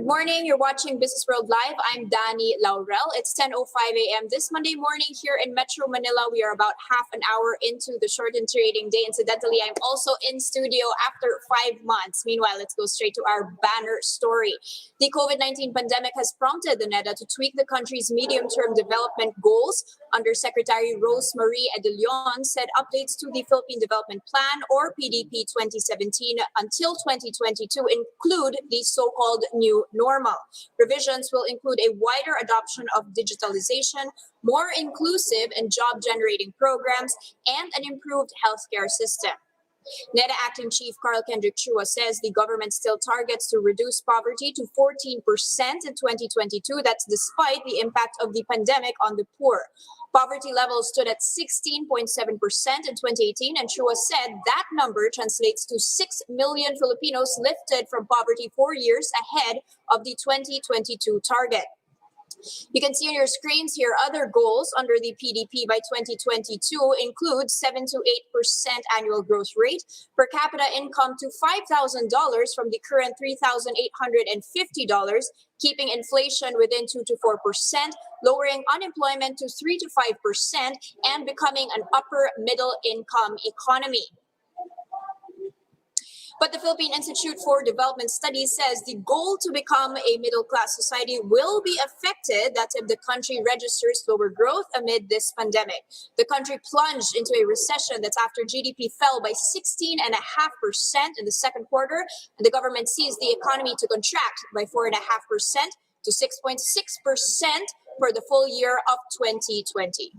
morning. You're watching Business World Live. I'm Danie Laurel. It's 10:05 a.m. this Monday morning here in Metro Manila. We are about half an hour into the shortened trading day. Incidentally, I'm also in studio after 5 months. Meanwhile, let's go straight to our banner story. The COVID-19 pandemic has prompted the NEDA to tweak the country's medium-term development goals. Undersecretary Rosemarie De Leon said updates to the Philippine Development Plan, or PDP 2017 until 2022, include the so-called new normal. Revisions will include a wider adoption of digitalization, more inclusive and job-generating programs, and an improved healthcare system. NEDA Acting Chief Carl Kendrick Chua says the government still targets to reduce poverty to 14% in 2022. That's despite the impact of the pandemic on the poor. Poverty levels stood at 16.7% in 2018, and Chua said that number translates to 6 million Filipinos lifted from poverty 4 years ahead of the 2022 target. You can see on your screens here other goals under the PDP by 2022 include 7 to 8% annual growth rate, per capita income to $5,000 from the current $3,850, keeping inflation within 2 to 4%, lowering unemployment to 3 to 5%, and becoming an upper middle income economy. But the Philippine Institute for Development Studies says the goal to become a middle-class society will be affected that if the country registers slower growth amid this pandemic. The country plunged into a recession that's after GDP fell by 16.5% in the second quarter, and the government sees the economy to contract by 4.5% to 6.6% for the full year of 2020.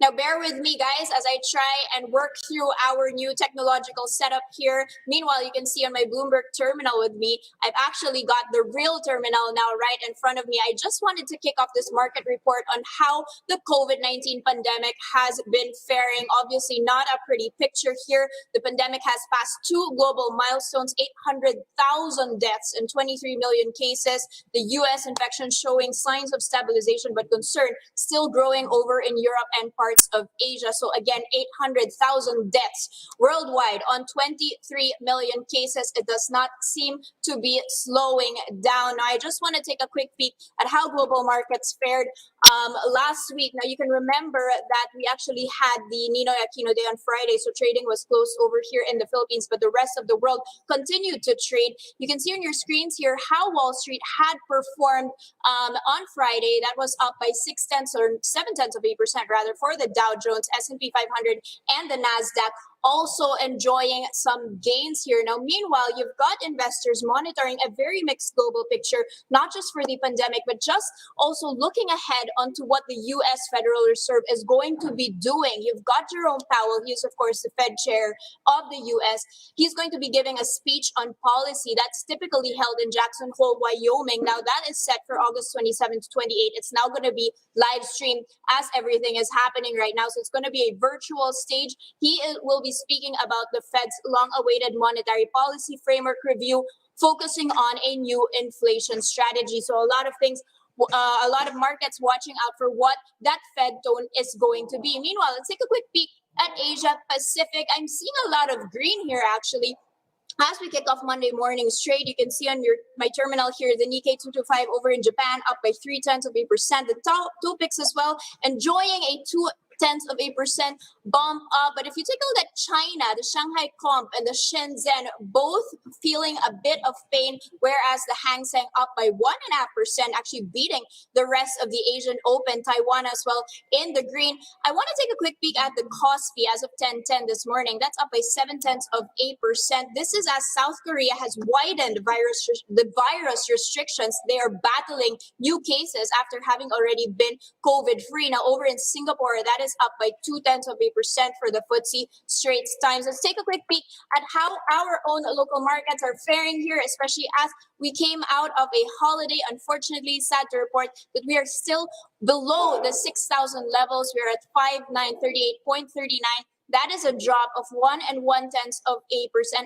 Now, bear with me, guys, as I try and work through our new technological setup here. Meanwhile, you can see on my Bloomberg terminal with me, I've actually got the real terminal now right in front of me. I just wanted to kick off this market report on how the COVID-19 pandemic has been faring. Obviously, not a pretty picture here. The pandemic has passed 2 global milestones, 800,000 deaths and 23 million cases. The U.S. infection showing signs of stabilization, but concern still growing over in Europe and parts of Asia. So again, 800,000 deaths worldwide on 23 million cases. It does not seem to be slowing down. Now, I just want to take a quick peek at how global markets fared last week. Now, you can remember that we actually had the Ninoy Aquino Day on Friday, so trading was closed over here in the Philippines, but the rest of the world continued to trade. You can see on your screens here how Wall Street had performed on Friday. That was up by 0.7% rather for the Dow Jones, S&P 500, and the NASDAQ, also enjoying some gains here. Now, meanwhile, you've got investors monitoring a very mixed global picture, not just for the pandemic, but just also looking ahead onto what the U.S. Federal Reserve is going to be doing. You've got Jerome Powell. He's, of course, the Fed chair of the U.S. He's going to be giving a speech on policy that's typically held in Jackson Hole, Wyoming. Now, that is set for August 27 to 28. It's now going to be live streamed as everything is happening right now. So it's going to be a virtual stage. He will be speaking about the Fed's long-awaited monetary policy framework review, focusing on a new inflation strategy. So a lot of things, a lot of markets watching out for what that Fed tone is going to be. Meanwhile, let's take a quick peek at Asia Pacific. I'm seeing a lot of green here, actually. As we kick off Monday morning's trade, you can see on my terminal here, the Nikkei 225 over in Japan up by 0.3%. The top Topix as well, enjoying a 0.2% bump up. But if you take a look at China, the Shanghai Comp and the Shenzhen both feeling a bit of pain, whereas the Hang Seng up by 1.5%, actually beating the rest of the Asian Open. Taiwan as well in the green. I want to take a quick peek at the Kospi as of 10:10 this morning. That's up by 0.7%. This is as South Korea has widened the virus restrictions. They are battling new cases after having already been COVID-free. Now, over in Singapore, that is up by 0.2% for the FTSE Straits Times. Let's take a quick peek at how our own local markets are faring here, especially as we came out of a holiday. Unfortunately, sad to report that we are still below the 6,000 levels. We're at 5,938.39. That is a drop of 1.1%.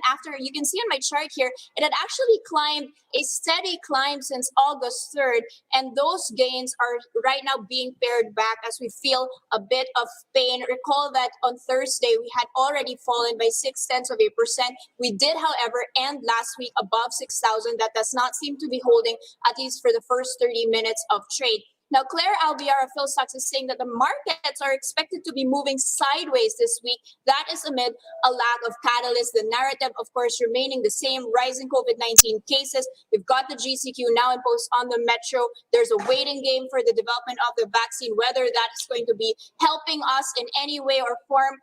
After, you can see on my chart here, it had actually climbed a steady climb since August 3rd, and those gains are right now being pared back as we feel a bit of pain. Recall that on Thursday we had already fallen by 0.6%. We did, however, end last week above 6,000. That does not seem to be holding, at least for the first 30 minutes of trade. Now, Claire Albiar of PhilStocks is saying that the markets are expected to be moving sideways this week. That is amid a lack of catalyst. The narrative, of course, remaining the same: rising COVID-19 cases. We've got the GCQ now imposed on the metro. There's a waiting game for the development of the vaccine, whether that is going to be helping us in any way or form,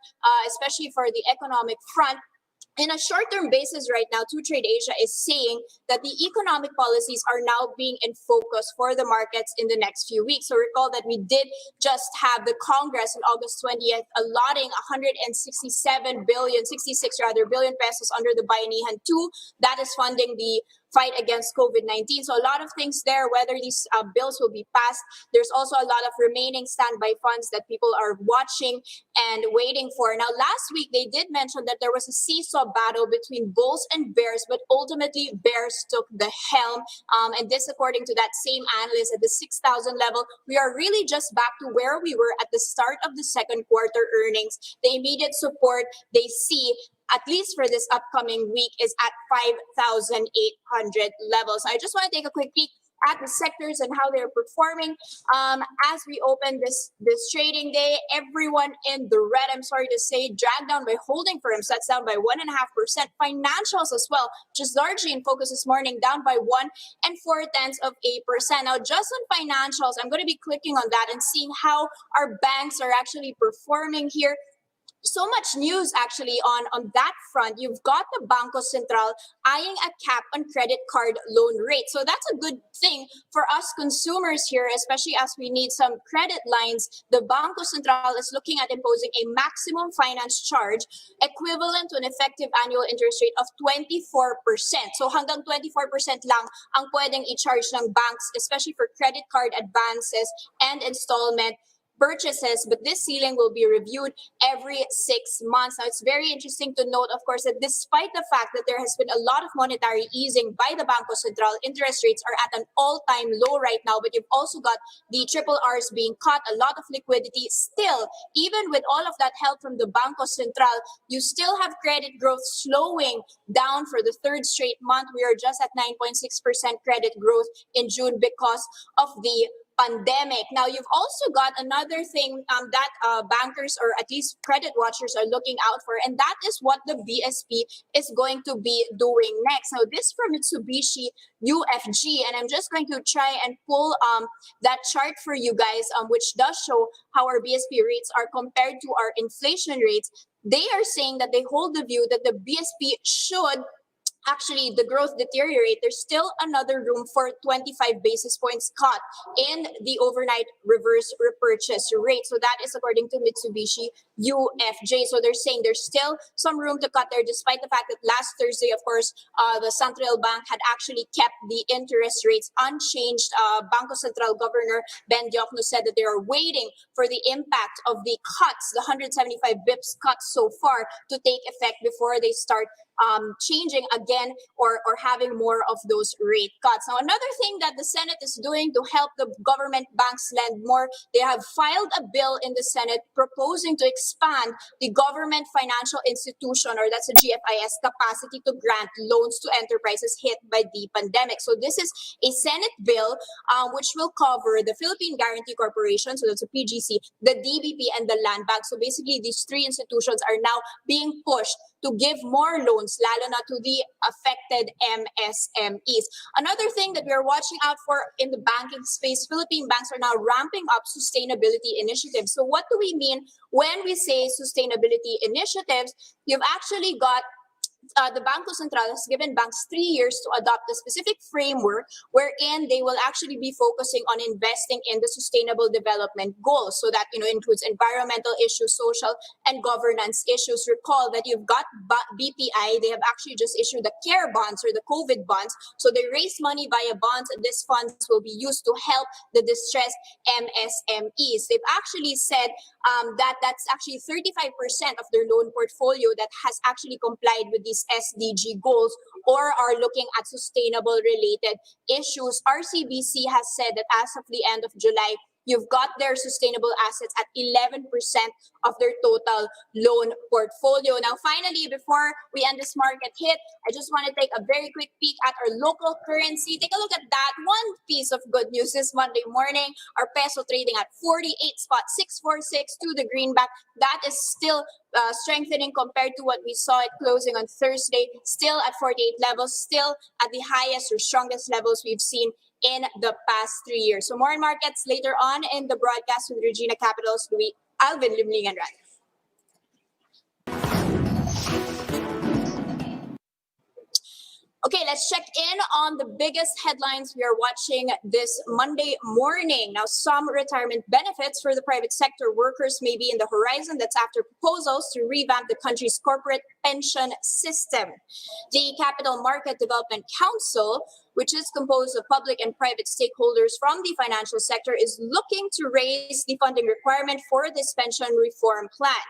especially for the economic front. In a short-term basis right now, 2Trade Asia is saying that the economic policies are now being in focus for the markets in the next few weeks. So recall that we did just have the Congress on August 20th allotting 167 billion, 66 rather, billion pesos under the Bayanihan 2. That is funding the fight against COVID-19. So a lot of things there, whether these bills will be passed. There's also a lot of remaining standby funds that people are watching and waiting for. Now, last week, they did mention that there was a seesaw battle between bulls and bears, but ultimately bears took the helm. And this, according to that same analyst, at the 6,000 level, we are really just back to where we were at the start of the second quarter earnings. The immediate support they see, at least for this upcoming week, is at 5,800 levels. I just want to take a quick peek at the sectors and how they're performing. As we open this trading day, everyone in the red, I'm sorry to say, dragged down by holding firms. That's down by 1.5%. Financials as well, just largely in focus this morning, down by 1.4%. Now, just on financials, I'm going to be clicking on that and seeing how our banks are actually performing here. So much news actually on that front. You've got the Bangko Sentral eyeing a cap on credit card loan rate. So that's a good thing for us consumers here, especially as we need some credit lines. The Bangko Sentral is looking at imposing a maximum finance charge equivalent to an effective annual interest rate of 24%. So hanggang 24% lang ang pwedeng i-charge ng banks, especially for credit card advances and installment purchases, but this ceiling will be reviewed every 6 months. Now, it's very interesting to note, of course, that despite the fact that there has been a lot of monetary easing by the Bangko Sentral, interest rates are at an all-time low right now, but you've also got the triple R's being cut, a lot of liquidity. Still, even with all of that help from the Bangko Sentral, you still have credit growth slowing down for the third straight month. We are just at 9.6% credit growth in June because of the pandemic. Now, you've also got another thing that bankers, or at least credit watchers, are looking out for, and that is what the BSP is going to be doing next. Now, this from Mitsubishi UFG, and I'm just going to try and pull that chart for you guys, which does show how our BSP rates are compared to our inflation rates. They are saying that they hold the view that the BSP should actually the growth deteriorate. There's still another room for 25 basis points cut in the overnight reverse repurchase rate. So that is according to Mitsubishi UFJ. So they're saying there's still some room to cut there, despite the fact that last Thursday, of course, the Central Bank had actually kept the interest rates unchanged. Bangko Sentral Governor Ben Diokno said that they are waiting for the impact of the cuts, the 175 bips cuts so far, to take effect before they start changing again or having more of those rate cuts. Now, another thing that the Senate is doing to help the government banks lend more, they have filed a bill in the Senate proposing to expand the government financial institution, or that's the GFIS, capacity to grant loans to enterprises hit by the pandemic. So this is a Senate bill which will cover the Philippine Guarantee Corporation, so that's a PGC, the DBP, and the Land Bank. So basically, these three institutions are now being pushed to give more loans, lalo na to the affected MSMEs. Another thing that we are watching out for in the banking space, Philippine banks are now ramping up sustainability initiatives. So what do we mean when we say sustainability initiatives? You've actually got the Banco Central has given banks 3 years to adopt a specific framework wherein they will actually be focusing on investing in the sustainable development goals. So that, includes environmental issues, social and governance issues. Recall that you've got BPI, they have actually just issued the CARE bonds or the COVID bonds. So they raise money via bonds, and these funds will be used to help the distressed MSMEs. They've actually said that that's actually 35% of their loan portfolio that has actually complied with these SDG goals or are looking at sustainable related issues. RCBC has said that as of the end of July, you've got their sustainable assets at 11% of their total loan portfolio. Now, finally, before we end this market hit, I just want to take a very quick peek at our local currency. Take a look at that. One piece of good news this Monday morning. Our peso trading at 48.646 to the greenback. That is still strengthening compared to what we saw it closing on Thursday. Still at 48 levels, still at the highest or strongest levels we've seen in the past 3 years. So more in markets later on in the broadcast with Regina Capital's Alvin Limlingan. Okay, let's check in on the biggest headlines we are watching this Monday morning. Now, some retirement benefits for the private sector workers may be in the horizon. That's after proposals to revamp the country's corporate pension system. The Capital Market Development Council, which is composed of public and private stakeholders from the financial sector, is looking to raise the funding requirement for this pension reform plan.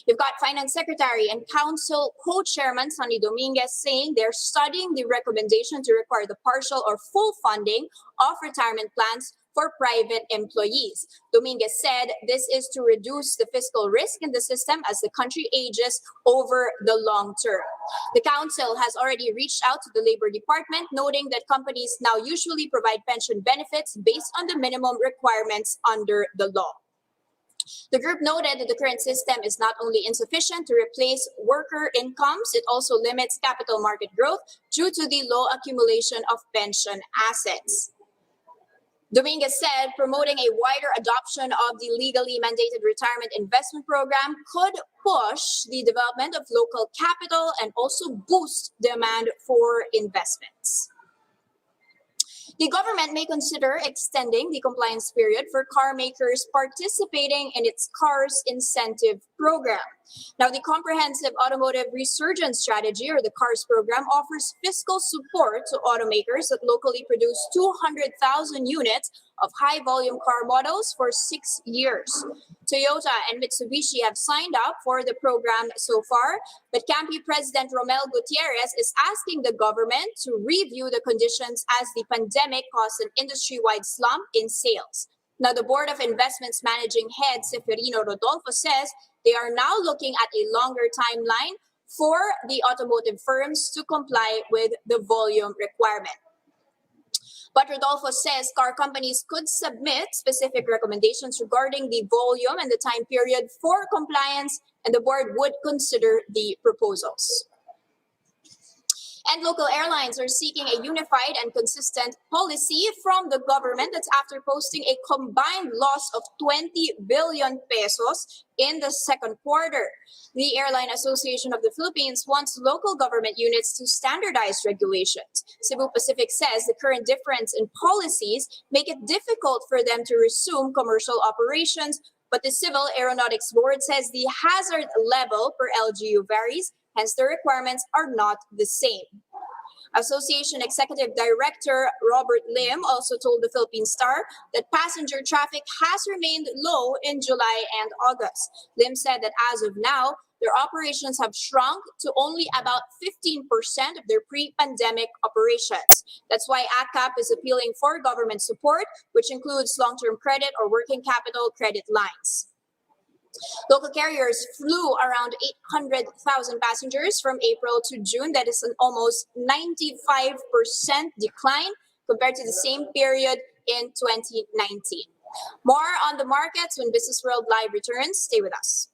You've got Finance Secretary and Council Co-Chairman Sonny Dominguez saying they're studying the recommendation to require the partial or full funding of retirement plans for private employees. Dominguez said this is to reduce the fiscal risk in the system as the country ages over the long term. The council has already reached out to the Labor Department, noting that companies now usually provide pension benefits based on the minimum requirements under the law. The group noted that the current system is not only insufficient to replace worker incomes, it also limits capital market growth due to the low accumulation of pension assets. Dominguez said promoting a wider adoption of the legally mandated retirement investment program could push the development of local capital and also boost demand for investments. The government may consider extending the compliance period for car makers participating in its CARS incentive program. Now, the Comprehensive Automotive Resurgence Strategy, or the CARS program, offers fiscal support to automakers that locally produce 200,000 units of high-volume car models for 6 years. Toyota and Mitsubishi have signed up for the program so far, but Campi President Romel Gutierrez is asking the government to review the conditions as the pandemic caused an industry-wide slump in sales. Now, the Board of Investments Managing Head, Seferino Rodolfo, says they are now looking at a longer timeline for the automotive firms to comply with the volume requirement. But Rodolfo says car companies could submit specific recommendations regarding the volume and the time period for compliance, and the board would consider the proposals. And local airlines are seeking a unified and consistent policy from the government. That's after posting a combined loss of 20 billion pesos in the second quarter. The Airline Association of the Philippines wants local government units to standardize regulations. Cebu Pacific says the current difference in policies make it difficult for them to resume commercial operations, but the Civil Aeronautics Board says the hazard level per LGU varies, hence the requirements are not the same. Association Executive Director Robert Lim also told the Philippine Star that passenger traffic has remained low in July and August. Lim said that as of now, their operations have shrunk to only about 15% of their pre-pandemic operations. That's why ACAP is appealing for government support, which includes long-term credit or working capital credit lines. Local carriers flew around 800,000 passengers from April to June. That is an almost 95% decline compared to the same period in 2019. More on the markets when Business World Live returns. Stay with us.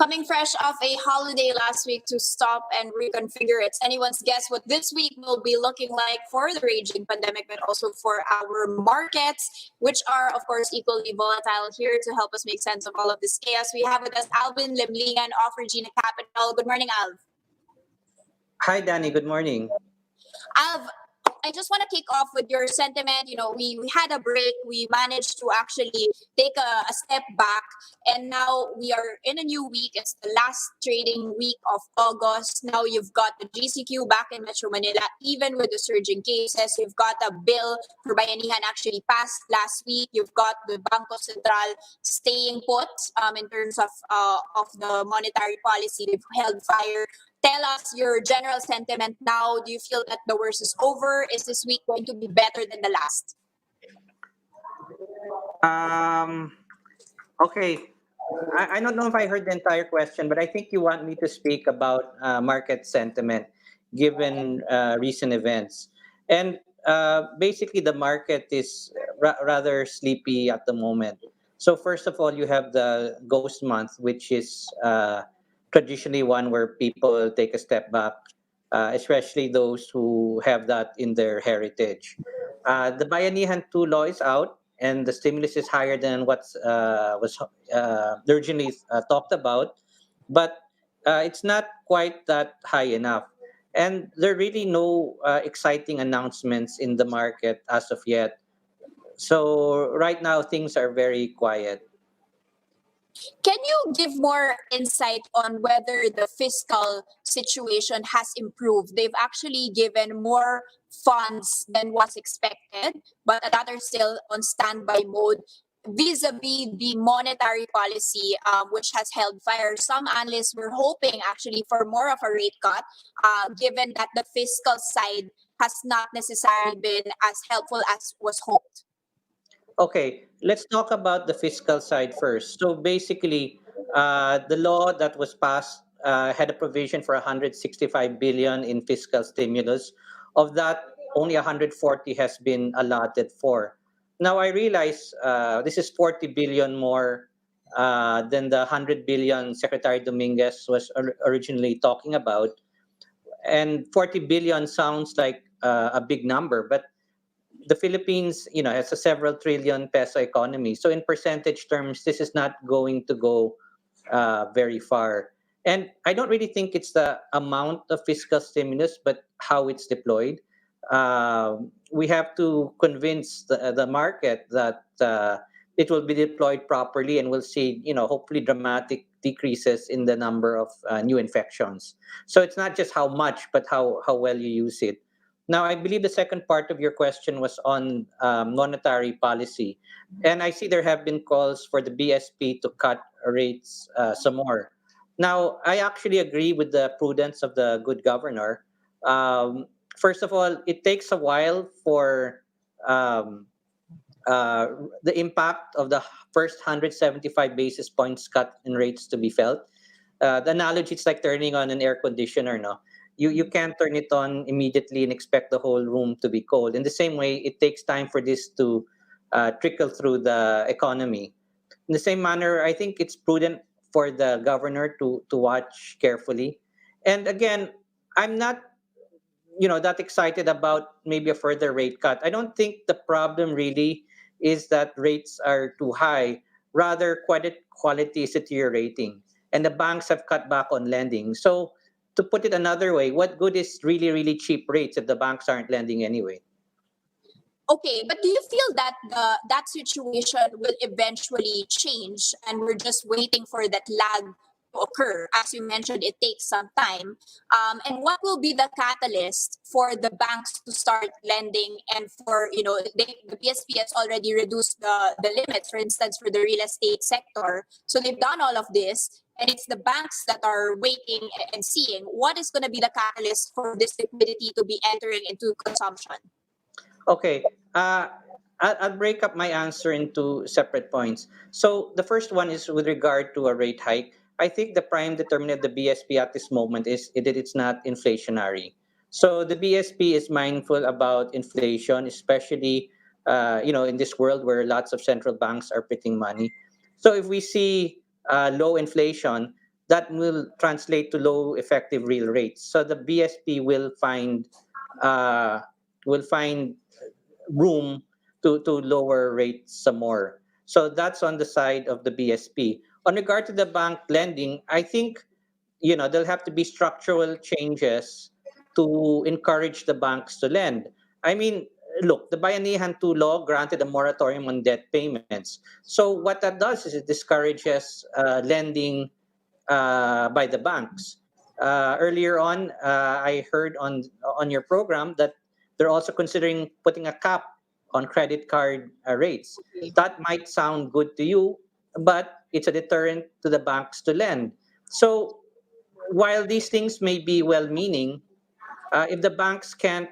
Coming fresh off a holiday last week to stop and reconfigure, it's anyone's guess what this week will be looking like for the raging pandemic, but also for our markets, which are, of course, equally volatile. Here to help us make sense of all of this chaos, we have with us Alvin Limlingan of Regina Capital. Good morning, Alv. Hi, Danny. Good morning. Alv, I just want to kick off with your sentiment. We had a break. We managed to actually take a step back. And now we are in a new week. It's the last trading week of August. Now you've got the GCQ back in Metro Manila, even with the surging cases. You've got a bill for Bayanihan actually passed last week. You've got the Bangko Sentral staying put in terms of the monetary policy. They've held fire. Tell us your general sentiment now. Do you feel that the worst is over? Is this week going to be better than the last? Okay. I don't know if I heard the entire question, but I think you want me to speak about market sentiment given recent events. And basically, the market is rather sleepy at the moment. So, first of all, you have the ghost month, which is traditionally one where people take a step back, especially those who have that in their heritage. The Bayanihan 2 law is out, and the stimulus is higher than what was originally talked about, but it's not quite that high enough. And there are really no exciting announcements in the market as of yet. So right now, things are very quiet. Can you give more insight on whether the fiscal situation has improved? They've actually given more funds than was expected, but that are still on standby mode vis-a-vis the monetary policy, which has held fire. Some analysts were hoping actually for more of a rate cut, given that the fiscal side has not necessarily been as helpful as was hoped. Okay, let's talk about the fiscal side first. So basically, the law that was passed had a provision for 165 billion in fiscal stimulus. Of that, only 140 has been allotted for. Now I realize this is 40 billion more than the 100 billion Secretary Dominguez was originally talking about, and 40 billion sounds like a big number, but the Philippines, has a several trillion peso economy. So in percentage terms, this is not going to go very far. And I don't really think it's the amount of fiscal stimulus, but how it's deployed. We have to convince the market that it will be deployed properly, and we'll see, hopefully dramatic decreases in the number of new infections. So it's not just how much, but how well you use it. Now, I believe the second part of your question was on monetary policy. And I see there have been calls for the BSP to cut rates some more. Now, I actually agree with the prudence of the good governor. First of all, it takes a while for um, uh, the impact of the first 175 basis points cut in rates to be felt. The analogy is like turning on an air conditioner. No, you can't turn it on immediately and expect the whole room to be cold. In the same way, it takes time for this to trickle through the economy. In the same manner, I think it's prudent for the governor to watch carefully. And again, I'm not that excited about maybe a further rate cut. I don't think the problem really is that rates are too high. Rather, quality is deteriorating, and the banks have cut back on lending. So, to put it another way, what good is really, really cheap rates if the banks aren't lending anyway? Okay, but do you feel that that situation will eventually change, and we're just waiting for that lag to occur? As you mentioned, it takes some time. And what will be the catalyst for the banks to start lending, and for the PSP has already reduced the limits, for instance, for the real estate sector. So they've done all of this. And it's the banks that are waiting and seeing what is going to be the catalyst for this liquidity to be entering into consumption. Okay. I'll break up my answer into separate points. So the first one is with regard to a rate hike. I think the prime determinant of the BSP at this moment is that it's not inflationary. So the BSP is mindful about inflation, especially in this world where lots of central banks are printing money. So if we see low inflation, that will translate to low effective real rates. So the BSP uh, will find room to lower rates some more. So that's on the side of the BSP. On regard to the bank lending, I think there'll have to be structural changes to encourage the banks to lend. I mean, look, the Bayanihan 2 law granted a moratorium on debt payments. So what that does is it discourages lending by the banks. Earlier on, I heard on your program that they're also considering putting a cap on credit card rates. Okay. That might sound good to you, but it's a deterrent to the banks to lend. So while these things may be well-meaning, if the banks can't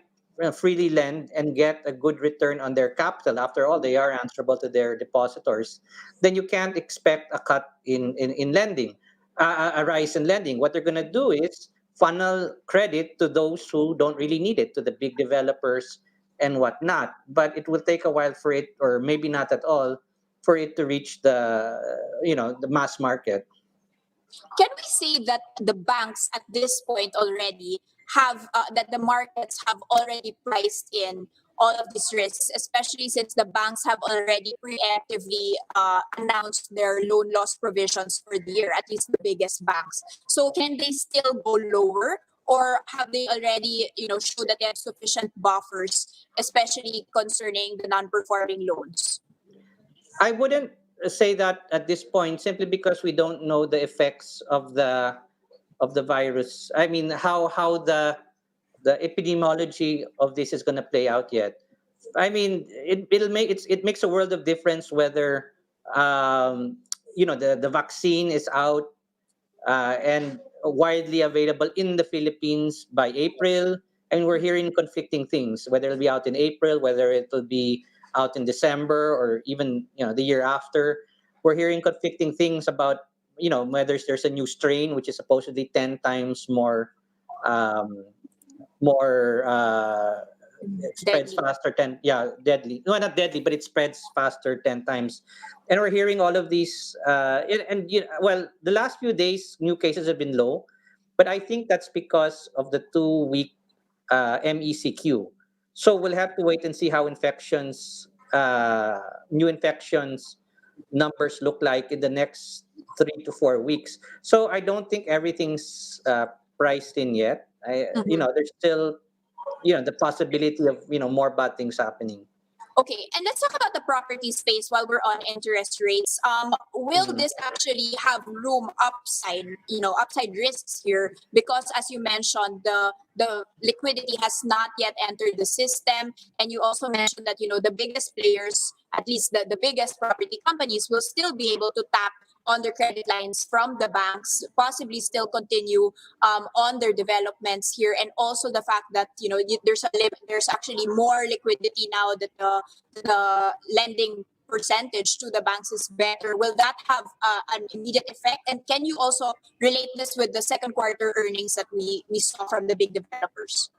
freely lend and get a good return on their capital, after all, they are answerable to their depositors, then you can't expect a cut in lending, a rise in lending. What they're going to do is funnel credit to those who don't really need it, to the big developers and whatnot. But it will take a while for it, or maybe not at all, for it to reach the mass market. Can we say that the banks at this point already have that the markets have already priced in all of these risks, especially since the banks have already preemptively announced their loan loss provisions for the year, at least the biggest banks. So can they still go lower, or have they already showed that they have sufficient buffers, especially concerning the non-performing loans? I wouldn't say that at this point, simply because we don't know the effects of the virus. I mean, how the epidemiology of this is going to play out yet. I mean, it makes a world of difference whether um, the vaccine is out and widely available in the Philippines by April. And we're hearing conflicting things, whether it'll be out in April, whether it'll be out in December, or even the year after. We're hearing conflicting things about whether there's a new strain which is supposedly 10 times um, more it spreads Deadly. faster, 10, yeah, deadly, no, not deadly, but it spreads faster 10 times. And we're hearing all of these well, the last few days new cases have been low, but I think that's because of the 2 week MECQ. So we'll have to wait and see how new infections numbers look like in the next 3 to 4 weeks. So I don't think everything's priced in yet. There's still the possibility of more bad things happening. Okay, and let's talk about the property space while we're on interest rates. Will Mhm. this actually have room upside, upside risks here? Because as you mentioned, the liquidity has not yet entered the system, and you also mentioned that the biggest players, at least the biggest property companies, will still be able to tap on their credit lines from the banks, possibly still continue on their developments here, and also the fact that there's actually more liquidity now that the lending percentage to the banks is better. Will that have an immediate effect? And can you also relate this with the second quarter earnings that we saw from the big developers?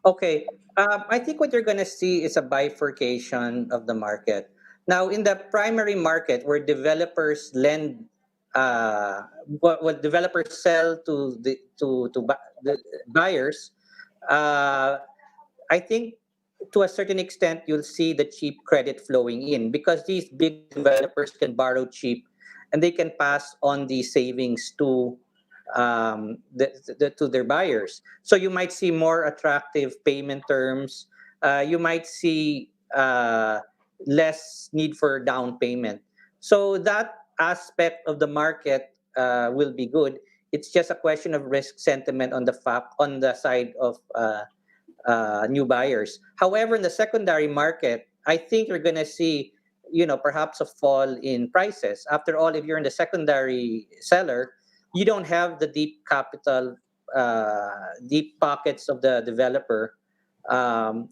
Okay. I think what you're going to see is a bifurcation of the market. Now, in the primary market where developers lend, what developers sell to the buyers, uh, I think to a certain extent you'll see the cheap credit flowing in, because these big developers can borrow cheap and they can pass on these savings to their buyers. So you might see more attractive payment terms. You might see less need for down payment. So that aspect of the market will be good. It's just a question of risk sentiment on the side of new buyers. However, in the secondary market, I think you're going to see, perhaps a fall in prices. After all, if you're in the secondary seller, you don't have the deep capital, deep pockets of the developer.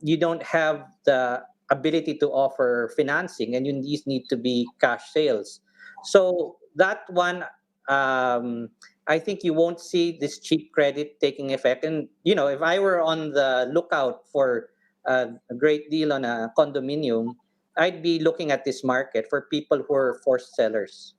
You don't have the ability to offer financing, and these need to be cash sales. So that one, I think you won't see this cheap credit taking effect. And if I were on the lookout for a great deal on a condominium, I'd be looking at this market for people who are forced sellers.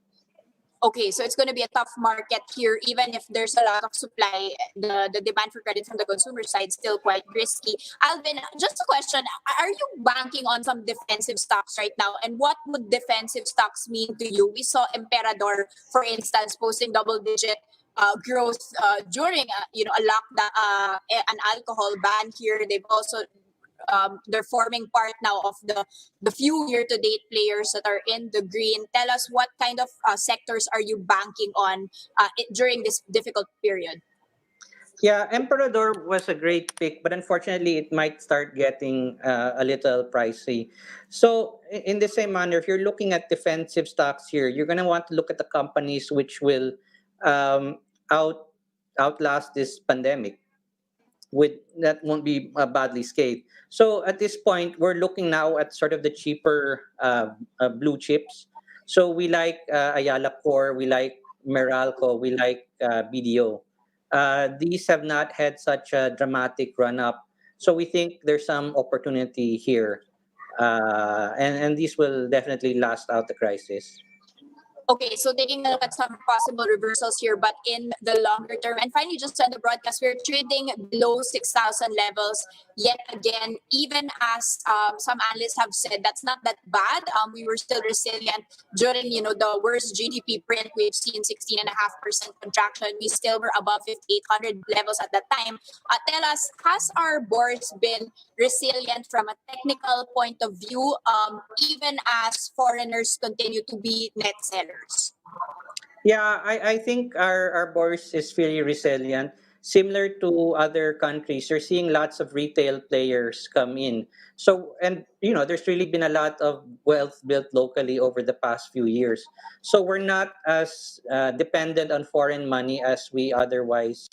Okay, so it's going to be a tough market here, even if there's a lot of supply. The demand for credit from the consumer side still quite risky. Alvin, just a question: are you banking on some defensive stocks right now? And what would defensive stocks mean to you? We saw Emperador, for instance, posting double-digit growth during a lockdown, an alcohol ban here. They've also they're forming part now of the few year-to-date players that are in the green. Tell us what kind of sectors are you banking on during this difficult period? Yeah, Emperador was a great pick, but unfortunately, it might start getting a little pricey. So, in the same manner, if you're looking at defensive stocks here, you're going to want to look at the companies which will um, out outlast this pandemic. With that won't be badly scathed. So at this point, we're looking now at sort of the cheaper blue chips. So we like Ayala Core, we like Meralco, we like BDO. These have not had such a dramatic run up, so we think there's some opportunity here, and these will definitely last out the crisis. Okay, so taking a look at some possible reversals here, but in the longer term. And finally, just on the broadcast, we're trading below 6,000 levels yet again, even as some analysts have said that's not that bad. We were still resilient during, the worst GDP print. We've seen 16.5% contraction. We still were above 5,800 levels at that time. Tell us, has our bourse been resilient from a technical point of view, even as foreigners continue to be net sellers? Yeah, I think our bourse is fairly resilient. Similar to other countries, you're seeing lots of retail players come in. So, and there's really been a lot of wealth built locally over the past few years. So we're not as dependent on foreign money as we otherwise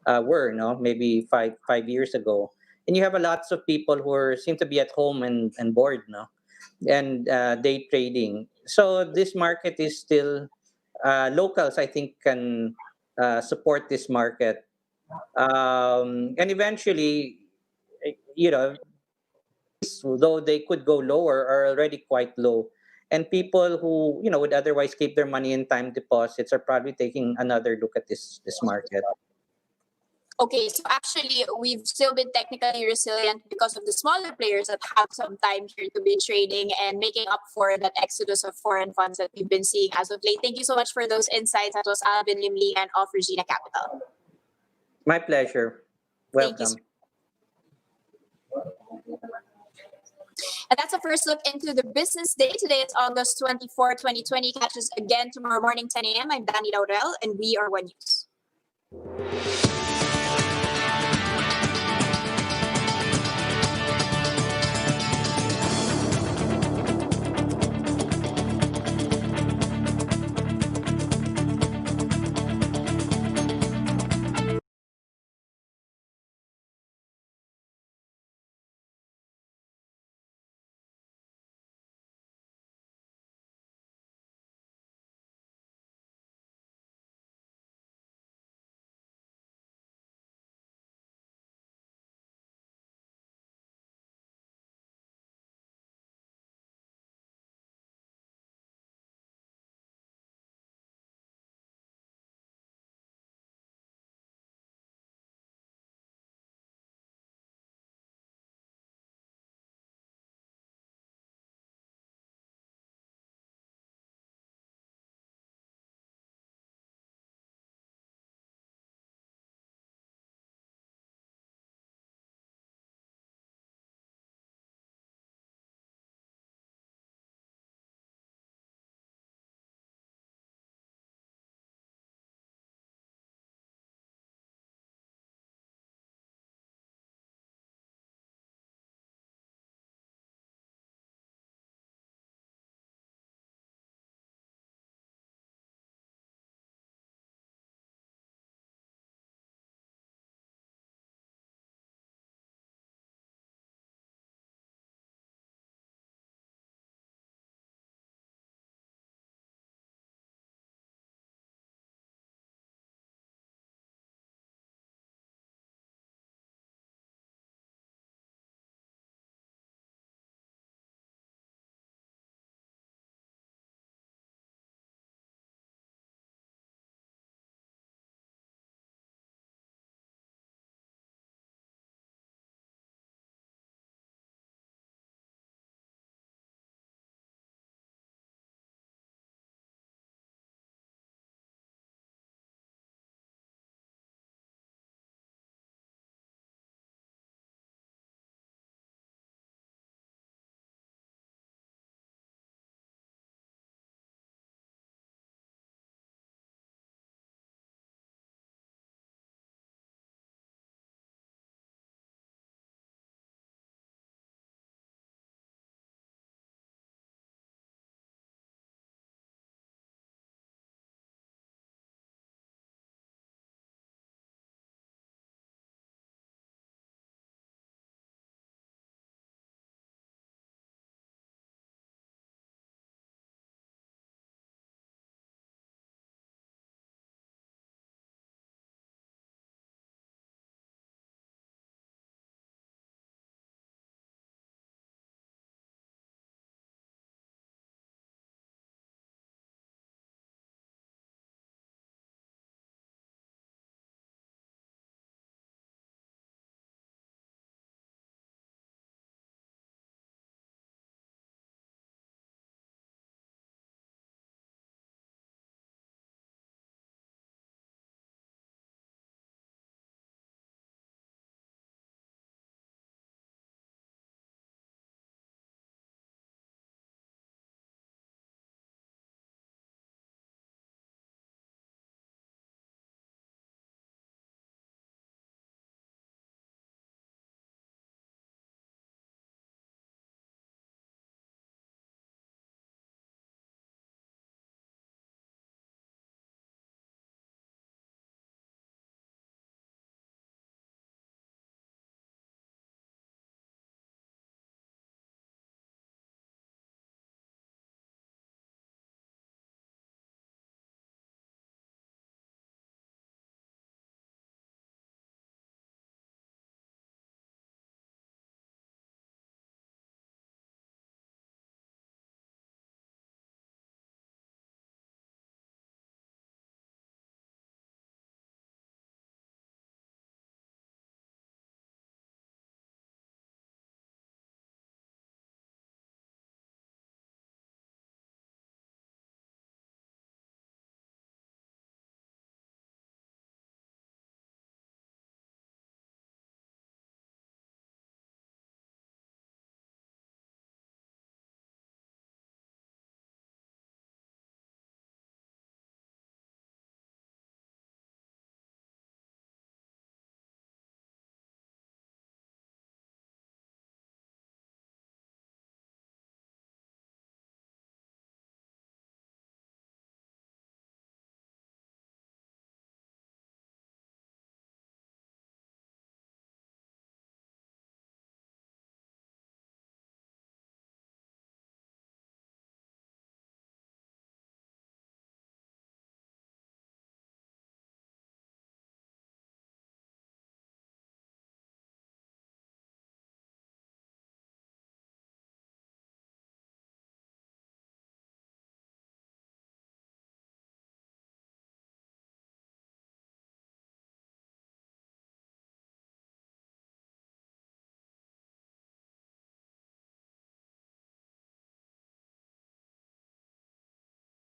were, no, maybe five years ago. And you have a lots of people who seem to be at home and bored, no, and day trading. So this market is still locals, I think, can support this market, and eventually, you know, though they could go lower, are already quite low. And people who would otherwise keep their money in time deposits are probably taking another look at this market. Okay, so actually, we've still been technically resilient because of the smaller players that have some time here to be trading and making up for that exodus of foreign funds that we've been seeing as of late. Thank you so much for those insights. That was Alvin Limlingan of Regina Capital. My pleasure. Thank you, sir. Welcome. And that's a first look into the business day. Today is August 24, 2020. Catch us again tomorrow morning, 10 a.m. I'm Danie Laurel, and we are One News.